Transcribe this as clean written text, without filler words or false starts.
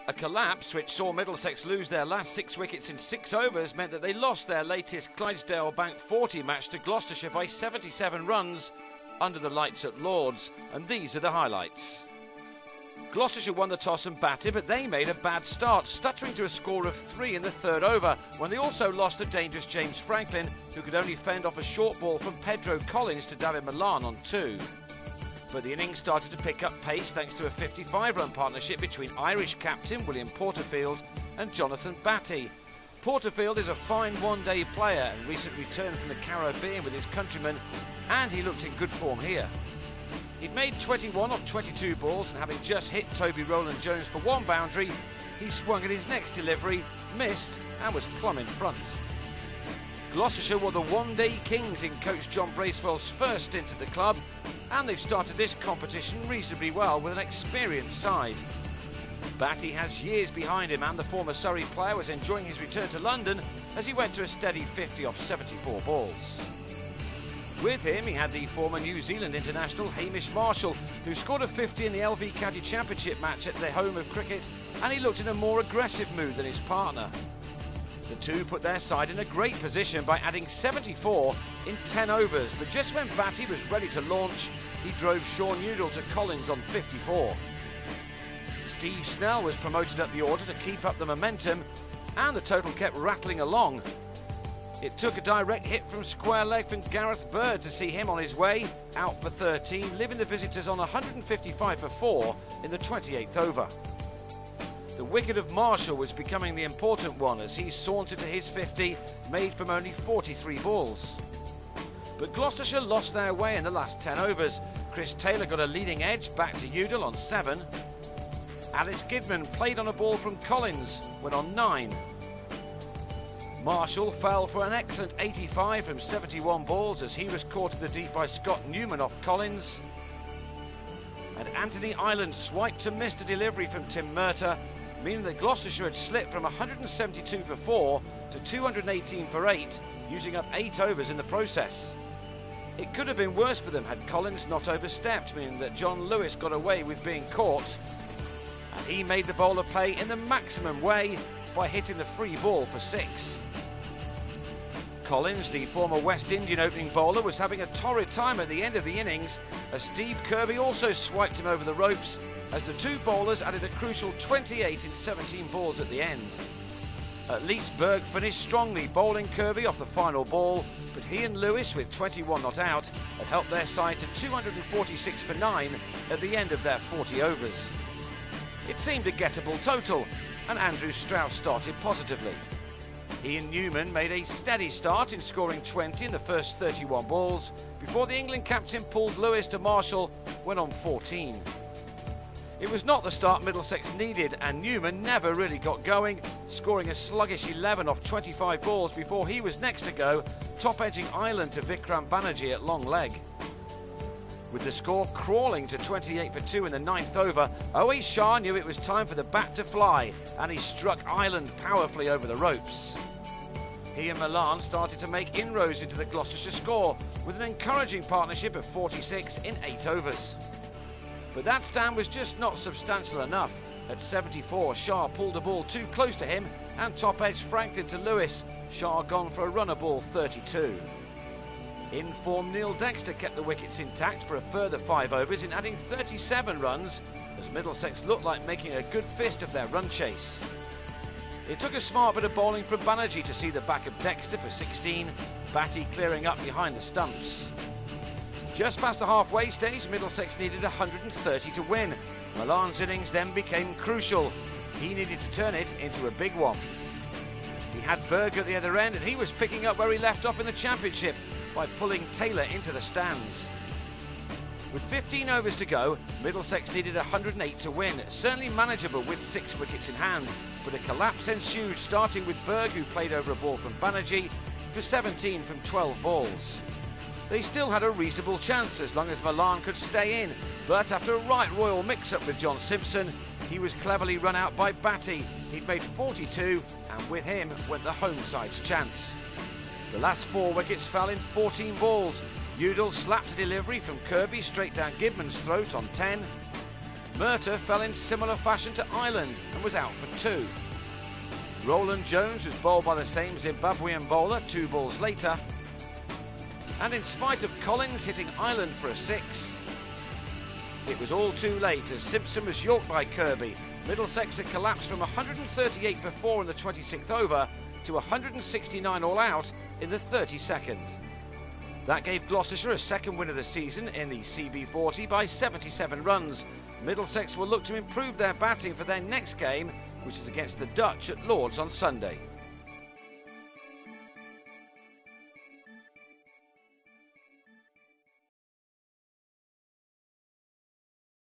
A collapse which saw Middlesex lose their last 6 wickets in 6 overs meant that they lost their latest Clydesdale Bank 40 match to Gloucestershire by 77 runs under the lights at Lord's, and these are the highlights. Gloucestershire won the toss and batted, but they made a bad start, stuttering to a score of 3 in the 3rd over, when they also lost a dangerous James Franklin, who could only fend off a short ball from Pedro Collins to David Milan on 2. But the innings started to pick up pace thanks to a 55-run partnership between Irish captain William Porterfield and Jonathan Batty. Porterfield is a fine one-day player and recently returned from the Caribbean with his countrymen, and he looked in good form here. He'd made 21 off 22 balls, and having just hit Toby Rowland-Jones for 1 boundary, he swung at his next delivery, missed, and was plumb in front. Gloucestershire were the one-day kings in coach John Bracewell's first stint at the club, and they've started this competition reasonably well with an experienced side. Batty has years behind him, and the former Surrey player was enjoying his return to London as he went to a steady 50 off 74 balls. With him, he had the former New Zealand international Hamish Marshall, who scored a 50 in the LV County Championship match at the home of cricket, and he looked in a more aggressive mood than his partner. The two put their side in a great position by adding 74 in 10 overs, but just when Batty was ready to launch, he drove Sean Udall to Collins on 54. Steve Snell was promoted up the order to keep up the momentum, and the total kept rattling along. It took a direct hit from square leg from Gareth Bird to see him on his way out for 13, leaving the visitors on 155 for 4 in the 28th over. The wicket of Marshall was becoming the important one as he sauntered to his 50, made from only 43 balls. But Gloucestershire lost their way in the last 10 overs. Chris Taylor got a leading edge back to Udall on 7. Alex Gidman played on a ball from Collins, went on 9. Marshall fell for an excellent 85 from 71 balls as he was caught in the deep by Scott Newman off Collins. And Anthony Ireland swiped to miss a delivery from Tim Murtagh, meaning that Gloucestershire had slipped from 172 for 4 to 218 for 8, using up 8 overs in the process. It could have been worse for them had Collins not overstepped, meaning that John Lewis got away with being caught, and he made the bowler pay in the maximum way by hitting the free ball for 6. Collins, the former West Indian opening bowler, was having a torrid time at the end of the innings as Steve Kirby also swiped him over the ropes as the two bowlers added a crucial 28 in 17 balls at the end. At least Berg finished strongly, bowling Kirby off the final ball, but he and Lewis, with 21 not out, had helped their side to 246 for 9 at the end of their 40 overs. It seemed a gettable total, and Andrew Strauss started positively. Ian Newman made a steady start in scoring 20 in the first 31 balls before the England captain pulled Lewis to Marshall, went on 14. It was not the start Middlesex needed, and Newman never really got going, scoring a sluggish 11 off 25 balls before he was next to go, top-edging Ireland to Vikram Banerjee at long leg. With the score crawling to 28 for 2 in the 9th over, Owe Shah knew it was time for the bat to fly, and he struck Ireland powerfully over the ropes. He and Milan started to make inroads into the Gloucestershire score with an encouraging partnership of 46 in 8 overs. But that stand was just not substantial enough. At 74, Shah pulled the ball too close to him and top-edged Franklin to Lewis. Shah gone for a runner ball 32. In form, Neil Dexter kept the wickets intact for a further 5 overs in adding 37 runs as Middlesex looked like making a good fist of their run chase. It took a smart bit of bowling from Banerjee to see the back of Dexter for 16, Batty clearing up behind the stumps. Just past the halfway stage, Middlesex needed 130 to win. Milan's innings then became crucial. He needed to turn it into a big one. He had Berg at the other end, and he was picking up where he left off in the championship by pulling Taylor into the stands. With 15 overs to go, Middlesex needed 108 to win, certainly manageable with 6 wickets in hand, but a collapse ensued, starting with Berg, who played over a ball from Banerjee for 17 from 12 balls. They still had a reasonable chance as long as Milan could stay in, but after a right royal mix-up with John Simpson, he was cleverly run out by Batty. He'd made 42, and with him went the home side's chance. The last 4 wickets fell in 14 balls. Udall slapped a delivery from Kirby straight down Gidman's throat on 10. Murtagh fell in similar fashion to Ireland and was out for 2. Roland Jones was bowled by the same Zimbabwean bowler 2 balls later. And in spite of Collins hitting Ireland for a 6, it was all too late as Simpson was yorked by Kirby. Middlesex had collapsed from 138 for 4 in the 26th over to 169 all out in the 32nd. That gave Gloucestershire a second win of the season in the CB40 by 77 runs. Middlesex will look to improve their batting for their next game, which is against the Dutch at Lords on Sunday.